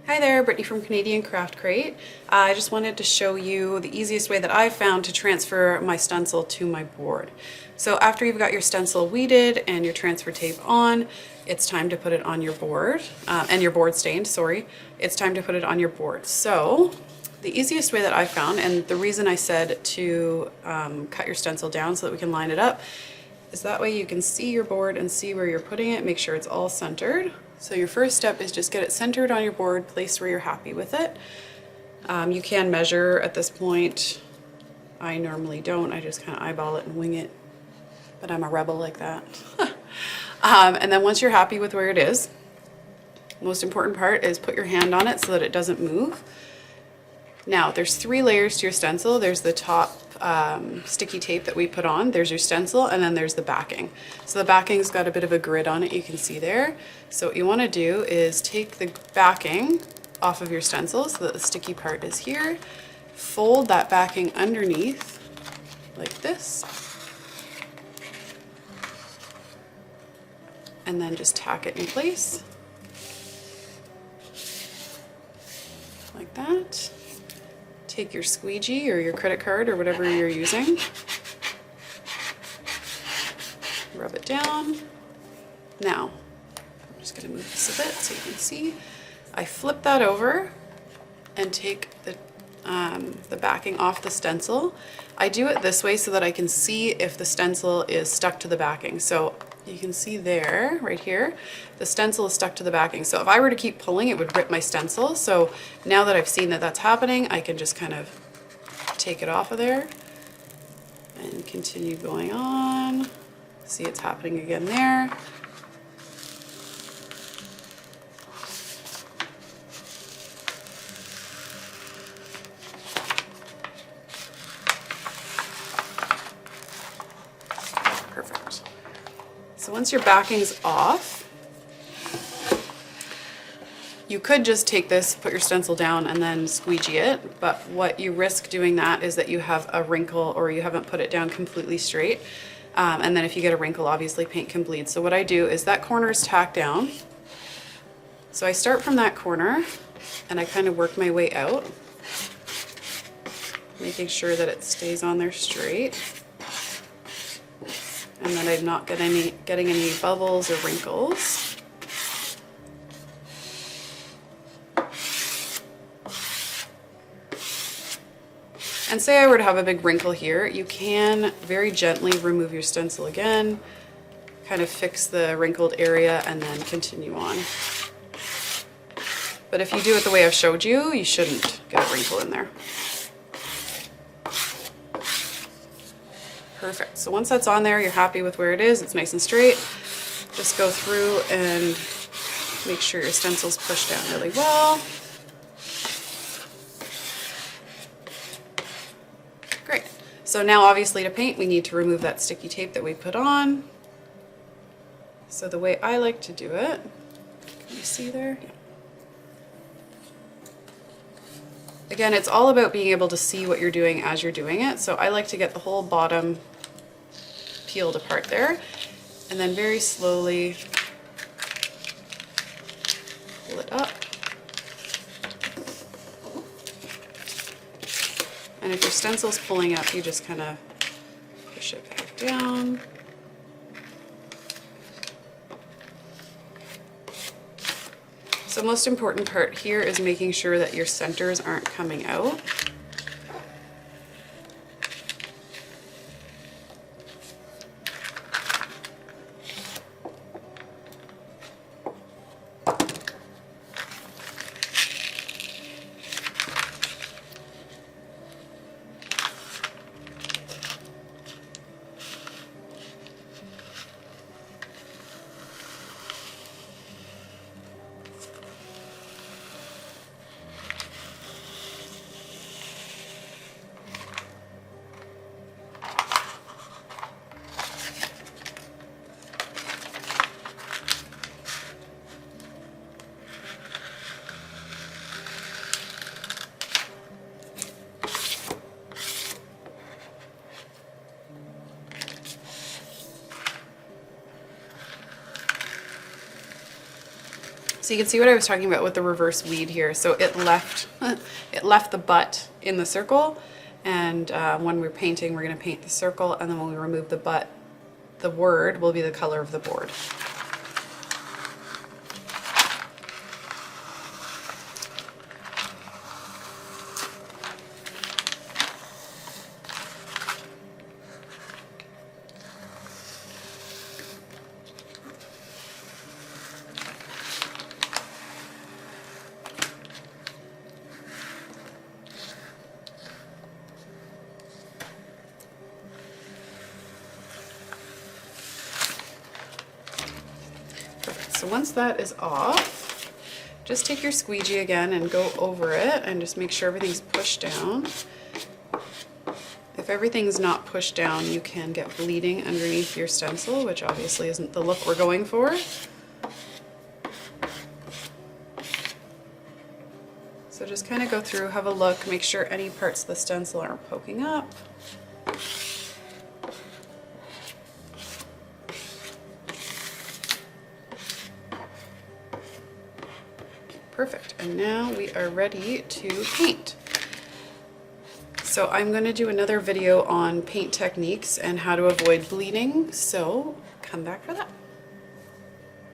Hi there, Brittany from Canadian Craft Crate. I just wanted to show you the easiest way that I've found to transfer my stencil to my board. So after you've got your stencil weeded and your transfer tape on, it's time to put it on your board, and your board stained, sorry. It's time to put it on your board. So the easiest way that I found, and the reason I said to cut your stencil down so that we can line it up, is that way you can see your board and see where you're putting it, make sure it's all centered. So your first step is just get it centered on your board, placed where you're happy with it. You can measure at this point. I normally don't, I just kind of eyeball it and wing it, but I'm a rebel like that. And then once you're happy with where it is, the most important part is put your hand on it so that it doesn't move. Now there's 3 layers to your stencil. There's the top sticky tape that we put on, there's your stencil, and then there's the backing. So the backing's got a bit of a grid on it, you can see there. So what you want to do is take the backing off of your stencil so that the sticky part is here. Fold that backing underneath like this. And then just tack it in place. Like that. Take your squeegee or your credit card or whatever you're using, rub it down. Now, I'm just going to move this a bit so you can see. I flip that over and take the backing off the stencil. I do it this way so that I can see if the stencil is stuck to the backing. So you can see there, right here, the stencil is stuck to the backing. So if I were to keep pulling, it would rip my stencil. So now that I've seen that that's happening, I can just kind of take it off of there and continue going on. See, it's happening again there. Perfect. So once your backing's off, you could just take this, put your stencil down, and then squeegee it, but what you risk doing that is that you have a wrinkle or you haven't put it down completely straight. And then if you get a wrinkle, obviously paint can bleed. So what I do is that corner is tacked down. So I start from that corner and I kind of work my way out, making sure that it stays on there straight. And then I'm not getting any bubbles or wrinkles. And say I were to have a big wrinkle here, you can very gently remove your stencil again, kind of fix the wrinkled area, and then continue on. But if you do it the way I've showed you, you shouldn't get a wrinkle in there. Perfect. So once that's on there, you're happy with where it is, it's nice and straight. Just go through and make sure your stencil's pushed down really well. Great. So now obviously to paint, we need to remove that sticky tape that we put on. So the way I like to do it, can you see there? Yeah. Again, it's all about being able to see what you're doing as you're doing it. So I like to get the whole bottom peeled apart there, and then very slowly pull it up. And if your stencil's pulling up, you just kind of push it back down. So most important part here is making sure that your centers aren't coming out. So you can see what I was talking about with the reverse weed here. So it left the butt in the circle, and when we're painting, we're going to paint the circle, and then when we remove the butt, the word will be the color of the board. So once that is off, just take your squeegee again and go over it and just make sure everything's pushed down. If everything's not pushed down, you can get bleeding underneath your stencil, which obviously isn't the look we're going for. So just kind of go through, have a look, make sure any parts of the stencil aren't poking up. Perfect, and now we are ready to paint. So I'm going to do another video on paint techniques and how to avoid bleeding, so come back for that.